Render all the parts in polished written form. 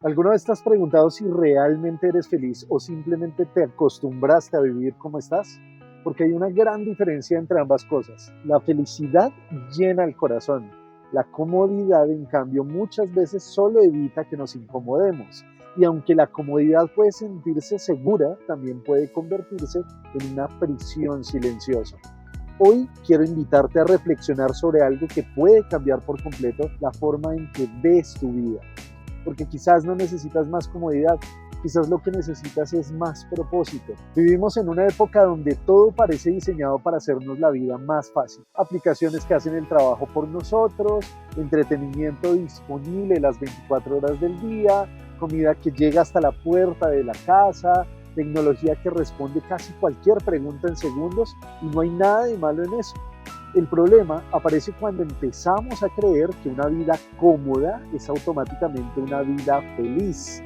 ¿Alguna vez te has preguntado si realmente eres feliz o simplemente te acostumbraste a vivir como estás? Porque hay una gran diferencia entre ambas cosas. La felicidad llena el corazón. La comodidad, en cambio, muchas veces solo evita que nos incomodemos. Y aunque la comodidad puede sentirse segura, también puede convertirse en una prisión silenciosa. Hoy quiero invitarte a reflexionar sobre algo que puede cambiar por completo la forma en que ves tu vida, porque quizás no necesitas más comodidad, quizás lo que necesitas es más propósito. Vivimos en una época donde todo parece diseñado para hacernos la vida más fácil. Aplicaciones que hacen el trabajo por nosotros, entretenimiento disponible las 24 horas del día, comida que llega hasta la puerta de la casa, tecnología que responde casi cualquier pregunta en segundos, y no hay nada de malo en eso. El problema aparece cuando empezamos a creer que una vida cómoda es automáticamente una vida feliz.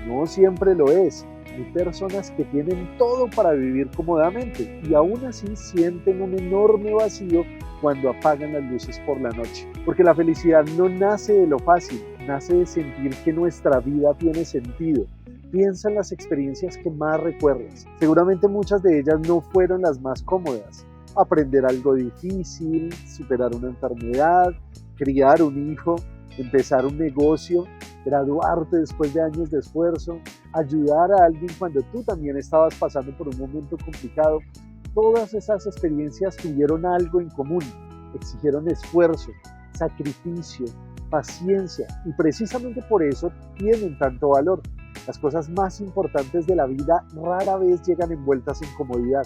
No siempre lo es. Hay personas que tienen todo para vivir cómodamente y aún así sienten un enorme vacío cuando apagan las luces por la noche. Porque la felicidad no nace de lo fácil, nace de sentir que nuestra vida tiene sentido. Piensa en las experiencias que más recuerdas. Seguramente muchas de ellas no fueron las más cómodas. Aprender algo difícil, superar una enfermedad, criar un hijo, empezar un negocio, graduarte después de años de esfuerzo, ayudar a alguien cuando tú también estabas pasando por un momento complicado. Todas esas experiencias tuvieron algo en común, exigieron esfuerzo, sacrificio, paciencia, y precisamente por eso tienen tanto valor. Las cosas más importantes de la vida rara vez llegan envueltas en comodidad.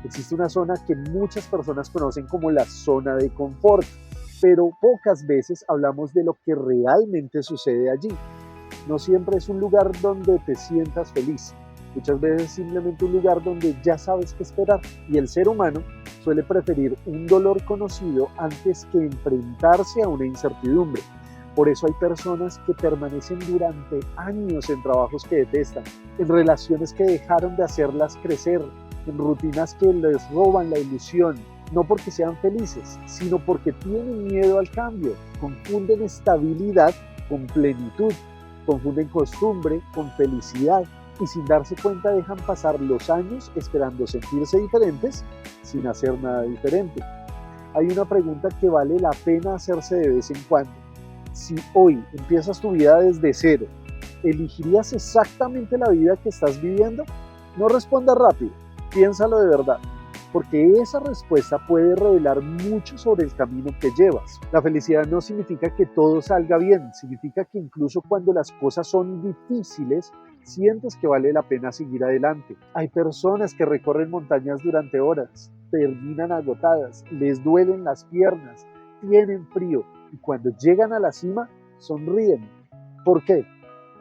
Existe una zona que muchas personas conocen como la zona de confort, pero pocas veces hablamos de lo que realmente sucede allí. No siempre es un lugar donde te sientas feliz, muchas veces es simplemente un lugar donde ya sabes qué esperar, y el ser humano suele preferir un dolor conocido antes que enfrentarse a una incertidumbre. Por eso hay personas que permanecen durante años en trabajos que detestan, en relaciones que dejaron de hacerlas crecer, en rutinas que les roban la ilusión, no porque sean felices, sino porque tienen miedo al cambio. Confunden estabilidad con plenitud, confunden costumbre con felicidad y sin darse cuenta dejan pasar los años esperando sentirse diferentes sin hacer nada diferente. Hay una pregunta que vale la pena hacerse de vez en cuando. Si hoy empiezas tu vida desde cero, ¿elegirías exactamente la vida que estás viviendo? No respondas rápido, piénsalo de verdad, porque esa respuesta puede revelar mucho sobre el camino que llevas. La felicidad no significa que todo salga bien, significa que incluso cuando las cosas son difíciles, sientes que vale la pena seguir adelante. Hay personas que recorren montañas durante horas, terminan agotadas, les duelen las piernas, tienen frío y cuando llegan a la cima sonríen. ¿Por qué?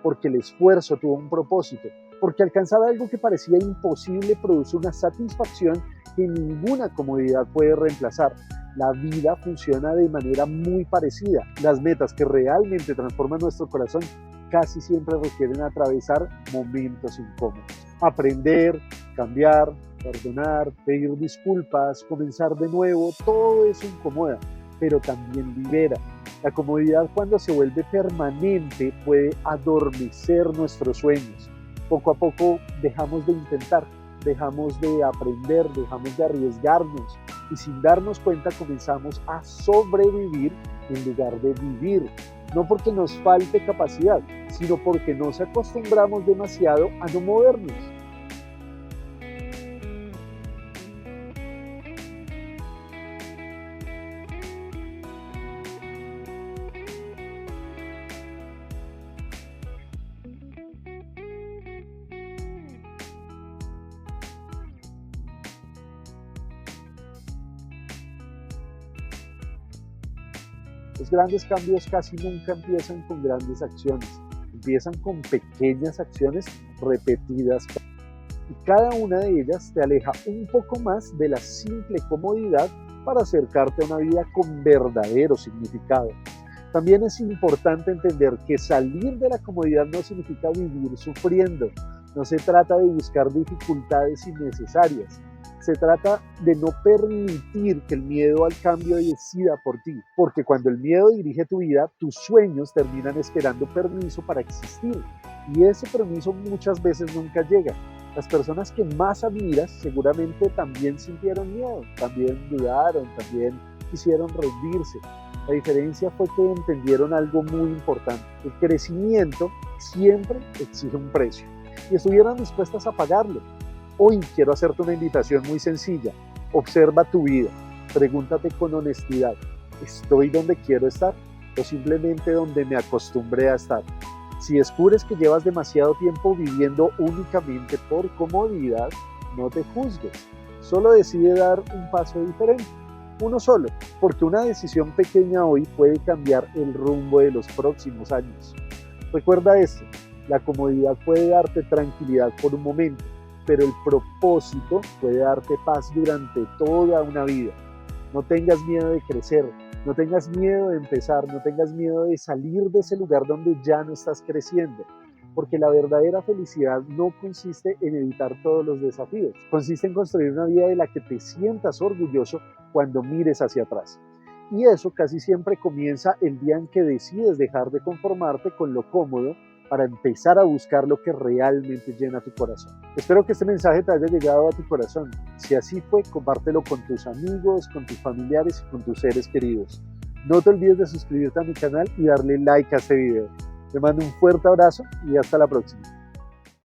Porque el esfuerzo tuvo un propósito. Porque alcanzar algo que parecía imposible produce una satisfacción que ninguna comodidad puede reemplazar. La vida funciona de manera muy parecida. Las metas que realmente transforman nuestro corazón casi siempre requieren atravesar momentos incómodos. Aprender, cambiar, perdonar, pedir disculpas, comenzar de nuevo, todo eso incomoda, pero también libera. La comodidad, cuando se vuelve permanente, puede adormecer nuestros sueños. Poco a poco dejamos de intentar, dejamos de aprender, dejamos de arriesgarnos y sin darnos cuenta comenzamos a sobrevivir en lugar de vivir. No porque nos falte capacidad, sino porque nos acostumbramos demasiado a no movernos. Los grandes cambios casi nunca empiezan con grandes acciones, empiezan con pequeñas acciones repetidas y cada una de ellas te aleja un poco más de la simple comodidad para acercarte a una vida con verdadero significado. También es importante entender que salir de la comodidad no significa vivir sufriendo. No se trata de buscar dificultades innecesarias. Se trata de no permitir que el miedo al cambio decida por ti, porque cuando el miedo dirige tu vida, tus sueños terminan esperando permiso para existir. Y ese permiso muchas veces nunca llega. Las personas que más admiras seguramente también sintieron miedo, también dudaron, también quisieron rendirse. La diferencia fue que entendieron algo muy importante. El crecimiento siempre exige un precio y estuvieron dispuestas a pagarlo. Hoy quiero hacerte una invitación muy sencilla. Observa tu vida. Pregúntate con honestidad, ¿estoy donde quiero estar o simplemente donde me acostumbré a estar? Si descubres que llevas demasiado tiempo viviendo únicamente por comodidad, no te juzgues. Solo decide dar un paso diferente, uno solo, porque una decisión pequeña hoy puede cambiar el rumbo de los próximos años. Recuerda esto, la comodidad puede darte tranquilidad por un momento, pero el propósito puede darte paz durante toda una vida. No tengas miedo de crecer, no tengas miedo de empezar, no tengas miedo de salir de ese lugar donde ya no estás creciendo, porque la verdadera felicidad no consiste en evitar todos los desafíos, consiste en construir una vida de la que te sientas orgulloso cuando mires hacia atrás. Y eso casi siempre comienza el día en que decides dejar de conformarte con lo cómodo para empezar a buscar lo que realmente llena tu corazón. Espero que este mensaje te haya llegado a tu corazón. Si así fue, compártelo con tus amigos, con tus familiares y con tus seres queridos. No te olvides de suscribirte a mi canal y darle like a este video. Te mando un fuerte abrazo y hasta la próxima.